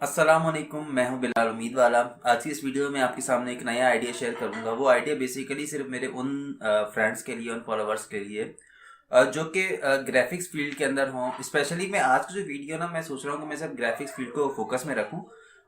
अस्सलाम वालेकुम, मैं हूं बिलाल उम्मीद वाला। आज की इस वीडियो में आपके सामने एक नया आइडिया शेयर करूंगा। वो आइडिया बेसिकली सिर्फ मेरे उन फ्रेंड्स के लिए, उन फॉलोअर्स के लिए जो कि ग्राफिक्स फील्ड के अंदर हों। स्पेशली मैं आज की जो वीडियो ना, मैं सोच रहा हूँ कि मैं सिर्फ ग्राफिक्स फील्ड को फोकस में रखूँ।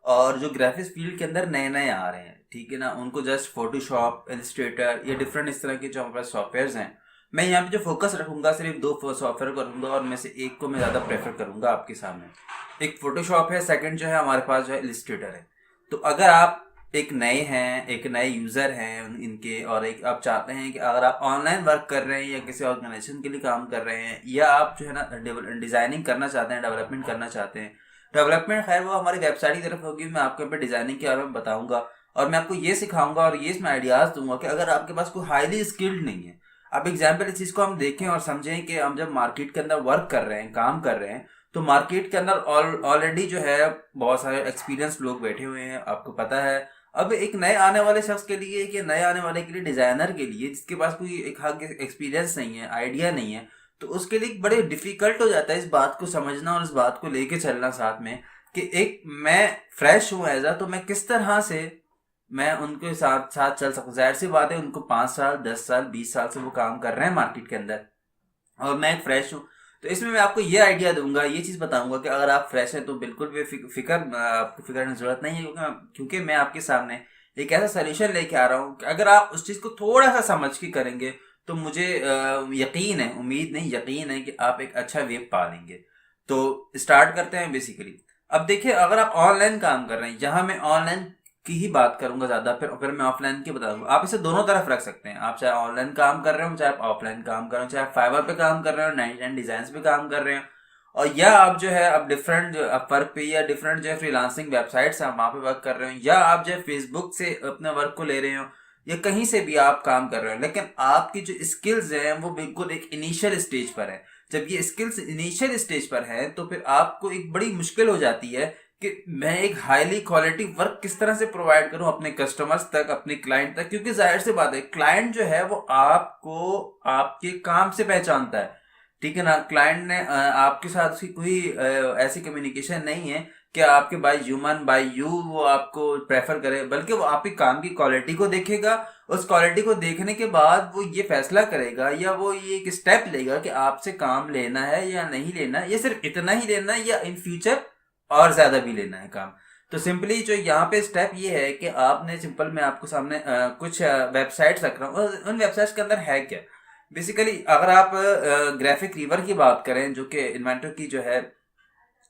और जो ग्राफिक्स फील्ड के अंदर नए नए आ रहे हैं, ठीक है ना, उनको जस्ट फोटोशॉप, इलस्ट्रेटर या डिफरेंट इस तरह के जो हमारे पास सॉफ्टवेयर हैं, मैं यहाँ पे जो फोकस रखूंगा सिर्फ दो सॉफ्टवेयर को रखूंगा और मैं से एक को मैं ज़्यादा प्रेफर करूंगा आपके सामने। एक फोटोशॉप है, सेकंड जो है हमारे पास जो है इलस्ट्रेटर है। तो अगर आप एक नए हैं, एक नए यूज़र हैं इनके, और एक आप चाहते हैं कि अगर आप ऑनलाइन वर्क कर रहे हैं या किसी ऑर्गेनाइजेशन के लिए काम कर रहे हैं, या आप जो है ना डिज़ाइनिंग करना चाहते हैं, डेवलपमेंट करना चाहते हैं। डेवलपमेंट खैर वो हमारी वेबसाइट की तरफ होगी, मैं आपके पे डिज़ाइनिंग के बारे में बताऊंगा और मैं आपको ये सिखाऊंगा और ये इसमें आइडियाज़ दूंगा कि अगर आपके पास कोई हाईली स्किल्ड नहीं है। अब एग्जाम्पल इस चीज़ को हम देखें और समझें कि हम जब मार्केट के अंदर वर्क कर रहे हैं, काम कर रहे हैं, तो मार्केट के अंदर ऑलरेडी जो है बहुत सारे एक्सपीरियंस लोग बैठे हुए हैं, आपको पता है। अब एक नए आने वाले शख्स के लिए, कि नए आने वाले के लिए, डिजाइनर के लिए जिसके पास कोई एक एक्सपीरियंस नहीं है, आइडिया नहीं है, तो उसके लिए बड़े डिफिकल्ट हो जाता है इस बात को समझना और इस बात को लेके चलना साथ में, कि एक मैं फ्रेश हूँ एज, तो मैं किस तरह से मैं उनके साथ साथ चल सकूं। जाहिर सी बात है, उनको 5 साल, 10 साल, 20 साल से वो काम कर रहे हैं मार्केट के अंदर, और मैं एक फ्रेश हूँ। तो इसमें मैं आपको ये आइडिया दूंगा, ये चीज़ बताऊंगा कि अगर आप फ्रेश हैं तो बिल्कुल भी फिक्र आपको फिक्र करने की जरूरत नहीं है, क्योंकि मैं आपके सामने एक ऐसा सोल्यूशन लेके आ रहा हूँ कि अगर आप उस चीज़ को थोड़ा सा समझ के करेंगे तो मुझे यकीन है, उम्मीद नहीं यकीन है कि आप एक अच्छा वेब पा लेंगे। तो स्टार्ट करते हैं बेसिकली। अब देखिए, अगर आप ऑनलाइन काम कर रहे हैं, यहाँ मैं ऑनलाइन की ही बात करूंगा ज्यादा, फिर मैं ऑफलाइन की बता दूंगा। आप इसे दोनों तरफ रख सकते हैं, आप चाहे ऑनलाइन काम कर रहे हो, चाहे आप ऑफलाइन काम कर रहे हो, चाहे आप फाइवर पे काम कर रहे हो, 99 डिजाइन पे काम कर रहे हो, और या आप जो है अब डिफरेंट जो वर्क पे या डिफरेंट जो है फ्रीलांसिंग वेबसाइट्स हैं वहां पे वर्क कर रहे हो, या आप जो है फेसबुक से अपने वर्क को ले रहे हो, या कहीं से भी आप काम कर रहे हो, लेकिन आपकी जो स्किल्स हैं वो बिल्कुल एक इनिशियल स्टेज पर है। जब ये स्किल्स इनिशियल स्टेज पर है तो फिर आपको एक बड़ी मुश्किल हो जाती है कि मैं एक हाईली क्वालिटी वर्क किस तरह से प्रोवाइड करूं अपने कस्टमर्स तक, अपने क्लाइंट तक, क्योंकि जाहिर सी बात है, क्लाइंट जो है वो आपको आपके काम से पहचानता है। ठीक है ना, क्लाइंट ने आपके साथ उसकी कोई ऐसी कम्युनिकेशन नहीं है कि आपके बाय ह्यूमन बाय यू वो आपको प्रेफर करे, बल्कि वो आपके काम की क्वालिटी को देखेगा। उस क्वालिटी को देखने के बाद वो ये फैसला करेगा या वो ये एक स्टेप लेगा कि आपसे काम लेना है या नहीं लेना है, या सिर्फ इतना ही लेना है या इन फ्यूचर और ज्यादा भी लेना है काम। तो सिंपली जो यहाँ पे स्टेप ये है कि आपने सिंपल, मैं आपको सामने कुछ वेबसाइट्स रख रहा हूँ, उन वेबसाइट्स के अंदर है क्या। बेसिकली अगर आप ग्राफिक रीवर की बात करें, जो कि इन्वेंटर की जो है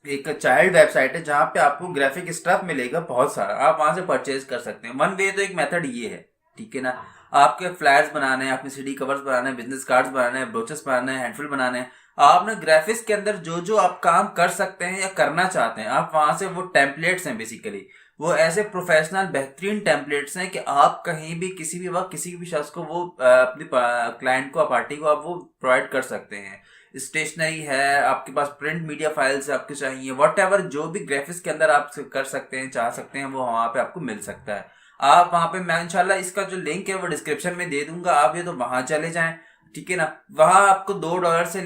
एक चाइल्ड वेबसाइट है, जहां पे आपको ग्राफिक स्टफ मिलेगा बहुत सारा, आप वहां से परचेज कर सकते हैं। वन वे तो एक मेथड ये है, ठीक है ना। आपके फ्लैट्स बनाने हैं, अपने सीडी कवर्स बनाने हैं, बिजनेस कार्ड्स बनाने हैं, ब्रोचर्स बनाने हैं, हैंडफुल बनाने हैं, आप ना ग्राफिक्स के अंदर जो जो आप काम कर सकते हैं या करना चाहते हैं, आप वहां से, वो टेम्पलेट्स हैं बेसिकली, वो ऐसे प्रोफेशनल बेहतरीन टेम्पलेट्स हैं कि आप कहीं भी किसी भी वक्त किसी भी शख्स को वो अपनी क्लाइंट को, पार्टी को आप वो प्रोवाइड कर सकते हैं। स्टेशनरी है आपके पास, प्रिंट मीडिया फाइल्स आपको चाहिए, वट एवर जो भी ग्राफिक्स के अंदर आप कर सकते हैं, चाह सकते हैं, वो वहां पे आपको मिल सकता है। आप वहां पे, मैं इंशाल्लाह इसका जो लिंक है वो डिस्क्रिप्शन में दे दूंगा, आप ये तो वहां चले जाएं, ठीक है ना। वहां आपको $2 से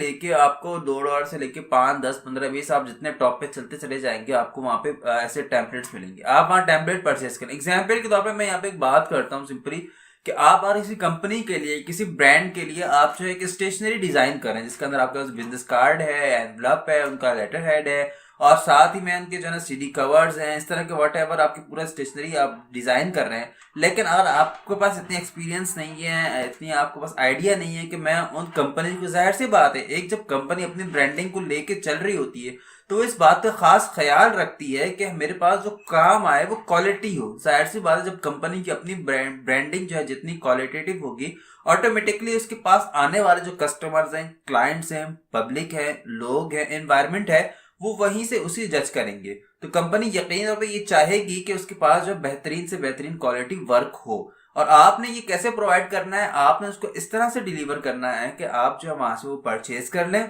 लेके 5, 10, 15, 20, आप जितने टॉप पे चलते चले जाएंगे, आपको वहां पे ऐसे टेम्पलेट्स मिलेंगे, आप वहां टेम्पलेट परचेज करें। एग्जाम्पल के तौर पर मैं यहाँ पे एक बात करता हूँ सिंपली, कि आप अगर किसी कंपनी के लिए, किसी ब्रांड के लिए आप जो है एक स्टेशनरी डिजाइन करें, जिसके अंदर आपके पास बिजनेस कार्ड है, एनवलप है, उनका लेटर हेड है, और साथ ही में उनके जो है सीडी कवर्स हैं, इस तरह के वट एवर आपकी पूरा स्टेशनरी आप डिजाइन कर रहे हैं। लेकिन अगर आपके पास इतनी एक्सपीरियंस नहीं है, इतनी आपके पास आइडिया नहीं है कि मैं उन कंपनी को, जाहिर सी बात है, एक जब कंपनी अपनी ब्रांडिंग को लेके चल रही होती है तो इस बात का खास ख्याल रखती है कि मेरे पास जो काम आए वो क्वालिटी हो। जाहिर सी बात है, जब कंपनी की अपनी ब्रांडिंग जो है जितनी क्वालिटेटिव होगी, ऑटोमेटिकली उसके पास आने वाले जो कस्टमर्स हैं, क्लाइंट्स हैं, पब्लिक है, लोग हैं, एनवायरमेंट है, वो वहीं से उसी जज करेंगे। तो कंपनी यकीन तौर पर ये चाहेगी कि उसके पास जो बेहतरीन से बेहतरीन क्वालिटी वर्क हो, और आपने ये कैसे प्रोवाइड करना है, आपने उसको इस तरह से डिलीवर करना है कि आप जो है वहां से वो परचेज कर लें,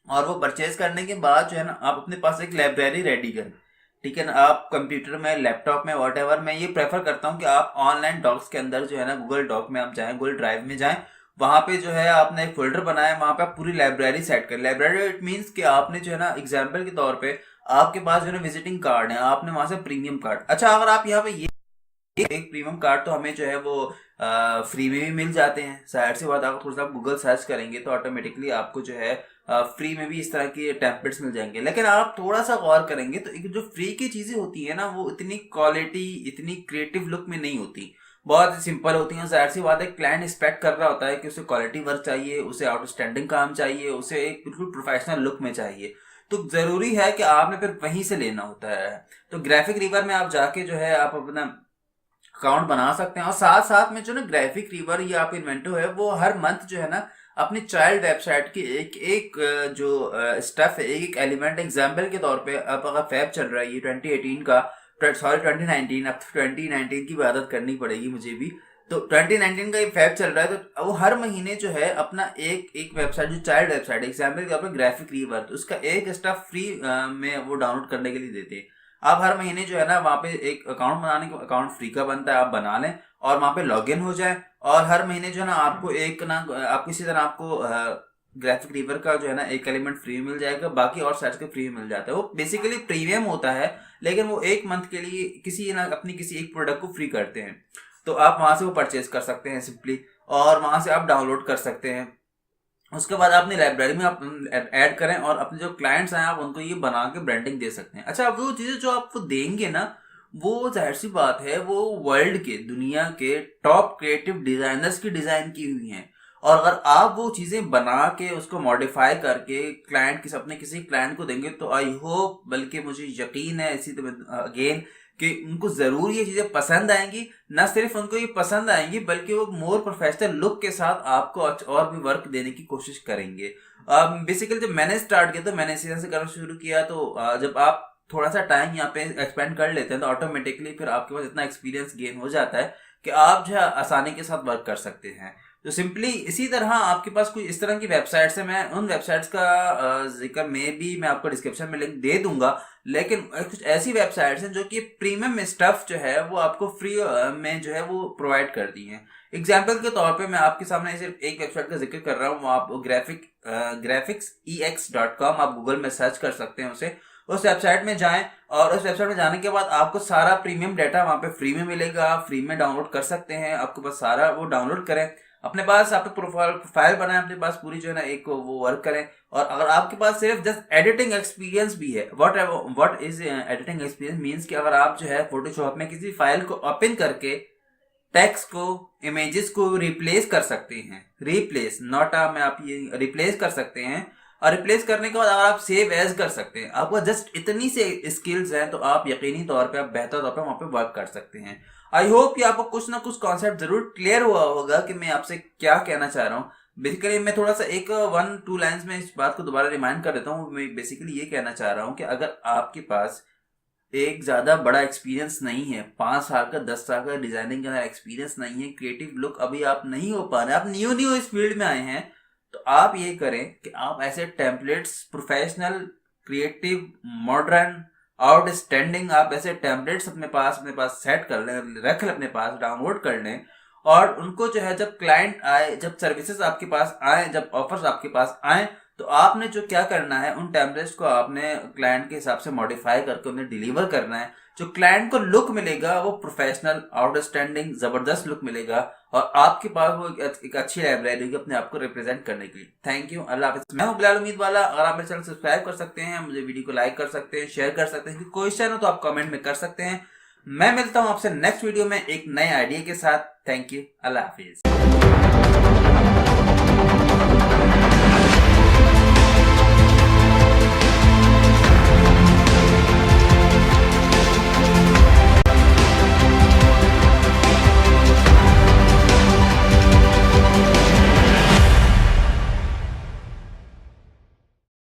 और वो परचेज करने के बाद जो है ना, आप अपने पास एक लाइब्रेरी रेडी करें, ठीक है ना। आप कंप्यूटर में, लैपटॉप में, वॉट एवर, मैं ये प्रेफर करता हूँ कि आप ऑनलाइन डॉक्स के अंदर जो है ना, गूगल डॉक में आप जाएं, गूगल ड्राइव में जाएं, वहां पे जो है आपने एक फोल्डर बनाया है, वहां पे आप पूरी लाइब्रेरी सेट करें। लाइब्रेरी इट मीन्स कि आपने जो है ना, एग्जाम्पल के तौर पे आपके पास जो है विजिटिंग कार्ड है, आपने वहां से प्रीमियम कार्ड, अच्छा अगर आप यहाँ पे ये एक प्रीमियम कार्ड तो हमें जो है वो फ्री में भी मिल जाते हैं। जाहिर सी बात, अगर थोड़ा सा गूगल सर्च करेंगे तो ऑटोमेटिकली आपको जो है फ्री में भी इस तरह के टेम्पलेट्स मिल जाएंगे। लेकिन आप थोड़ा सा गौर करेंगे तो जो फ्री की चीजें होती है ना, वो इतनी क्वालिटी, इतनी क्रिएटिव लुक में नहीं होती, बहुत सिंपल होती हैं। जाहिर सी बात है, क्लाइंट एक्सपेक्ट कर रहा होता है कि उसे क्वालिटी वर्क चाहिए, उसे आउटस्टैंडिंग काम चाहिए, उसे एक बिल्कुल प्रोफेशनल लुक में चाहिए। तो जरूरी है कि आपने फिर वहीं से लेना होता है। तो ग्राफिक रिवर में आप जाके जो है आप अपना अकाउंट बना सकते हैं। और साथ साथ में जो ना ग्राफिक रिवर या आप इन्वेंटो है, वो हर मंथ जो है ना अपनी चाइल्ड वेबसाइट की एक एक जो स्टफ है, एक एक एलिमेंट, एग्जाम्पल के तौर पे अब अगर फैब चल रहा है ये 2018 का, सॉरी 2019, अब 2019 की इबादत करनी पड़ेगी मुझे भी। तो 2019 का ये फैब चल रहा है, तो वो हर महीने जो है अपना एक एक वेबसाइट, जो चाइल्ड वेबसाइट एग्जाम्पल के तौर पर ग्राफिक रिवर, तो उसका एक स्टफ फ्री में वो डाउनलोड करने के लिए देते हैं। आप हर महीने जो है ना वहाँ पे एक अकाउंट बनाने को, अकाउंट फ्री का बनता है, आप बना लें और वहाँ पे लॉगिन हो जाए। और हर महीने जो है ना आपको एक ना, आपको इसी तरह आपको ग्राफिक रिवर का जो है ना एक एलिमेंट फ्री मिल जाएगा, बाकी और साइट्स के फ्री मिल जाता है। वो बेसिकली प्रीमियम होता है, लेकिन वो एक मंथ के लिए किसी ना अपनी किसी एक प्रोडक्ट को फ्री करते हैं। तो आप वहां से वो परचेज कर सकते हैं सिंपली, और वहां से आप डाउनलोड कर सकते हैं। उसके बाद अपनी लाइब्रेरी में आप ऐड करें और अपने जो क्लाइंट्स हैं आप उनको ये बना के ब्रांडिंग दे सकते हैं। अच्छा, वो चीजें जो आपको देंगे ना, वो जाहिर सी बात है वो वर्ल्ड के, दुनिया के टॉप क्रिएटिव डिजाइनर्स की डिजाइन की हुई हैं। और अगर आप वो चीजें बना के उसको मॉडिफाई करके क्लाइंट अपने किसी क्लाइंट को देंगे, तो आई होप, बल्कि मुझे यकीन है इसी तरह अगेन, कि उनको जरूर ये चीजें पसंद आएंगी। ना सिर्फ उनको ये पसंद आएंगी, बल्कि वो मोर प्रोफेशनल लुक के साथ आपको और भी वर्क देने की कोशिश करेंगे। बेसिकली जब मैंने स्टार्ट किया तो मैंने इसी तरह से करना शुरू किया। तो जब आप थोड़ा सा टाइम यहाँ पे एक्सपेंड कर लेते हैं तो ऑटोमेटिकली फिर आपके पास इतना एक्सपीरियंस गेन हो जाता है कि आप जो है आसानी के साथ वर्क कर सकते हैं। तो सिंपली इसी तरह आपके पास कोई इस तरह की वेबसाइट्स है, मैं उन वेबसाइट्स का जिक्र में भी मैं आपको डिस्क्रिप्शन में लिंक दे दूंगा। लेकिन कुछ ऐसी वेबसाइट्स हैं जो कि प्रीमियम स्टफ जो है वो आपको फ्री में जो है वो प्रोवाइड कर दी हैं। एग्जाम्पल के तौर पे मैं आपके सामने सिर्फ एक वेबसाइट का जिक्र कर रहा हूँ। आप graphics.ex.com आप गूगल में सर्च कर सकते हैं उसे। उस वेबसाइट में जाएं और उस वेबसाइट में जाने के बाद आपको सारा प्रीमियम डाटा वहां पे फ्री में मिलेगा, फ्री में डाउनलोड कर सकते हैं। आपको बस सारा वो डाउनलोड करें, अपने पास आप प्रोफाइल बनाएं, अपने पास पूरी जो है ना एक वो वर्क करें। और अगर आपके पास सिर्फ जस्ट एडिटिंग एक्सपीरियंस भी है, what is editing experience means कि अगर आप जो है फोटोशॉप में किसी फाइल को ओपन करके टेक्स्ट को, इमेजेस को रिप्लेस कर सकते हैं, रिप्लेस नॉट में आप ये रिप्लेस कर सकते हैं। और रिप्लेस करने के बाद अगर आप सेव एज कर सकते हैं, आपको जस्ट इतनी से स्किल्स हैं, तो आप यकीनी तौर पे आप बेहतर तौर पे वहां पे वर्क कर सकते हैं। आई होप कि आपको कुछ ना कुछ कॉन्सेप्ट जरूर क्लियर हुआ होगा कि मैं आपसे क्या कहना चाह रहा हूँ। बेसिकली मैं थोड़ा सा एक 1-2 लाइन्स में इस बात को दोबारा रिमाइंड कर देता हूँ। मैं बेसिकली ये कहना चाह रहा हूँ कि अगर आपके पास एक ज्यादा बड़ा एक्सपीरियंस नहीं है, 5 साल का 10 साल का डिजाइनिंग का एक्सपीरियंस नहीं है, क्रिएटिव लुक अभी आप नहीं हो पा रहे, आप न्यू इस फील्ड में आए हैं, तो आप ये करें कि आप ऐसे templates, professional, creative, modern, outstanding, आप ऐसे टेम्पलेट्स अपने पास सेट कर लें, रख लें अपने पास, डाउनलोड कर लें। और उनको जो है जब क्लाइंट आए, जब सर्विसेज आपके पास आए, जब ऑफर्स आपके पास आए, तो आपने जो क्या करना है, उन टेम्पलेट्स को आपने क्लाइंट के हिसाब से मॉडिफाई करके उन्हें डिलीवर करना है। जो क्लाइंट को लुक मिलेगा वो प्रोफेशनल, आउटस्टैंडिंग, जबरदस्त लुक मिलेगा, और आपके पास वो एक अच्छी लाइब्रेरी होगी अपने आप को रिप्रेजेंट करने के लिए। थैंक यू, अल्लाह हाफिज़। मैं हूं बिलाल उम्मीद वाला। अगर आप मेरे चैनल सब्सक्राइब कर सकते हैं, मुझे वीडियो को लाइक कर सकते हैं, शेयर कर सकते हैं, क्वेश्चन हो तो आप कमेंट में कर सकते हैं। मैं मिलता हूं आपसे नेक्स्ट वीडियो में एक नए आइडिया के साथ। Thank you, Allah Hafiz.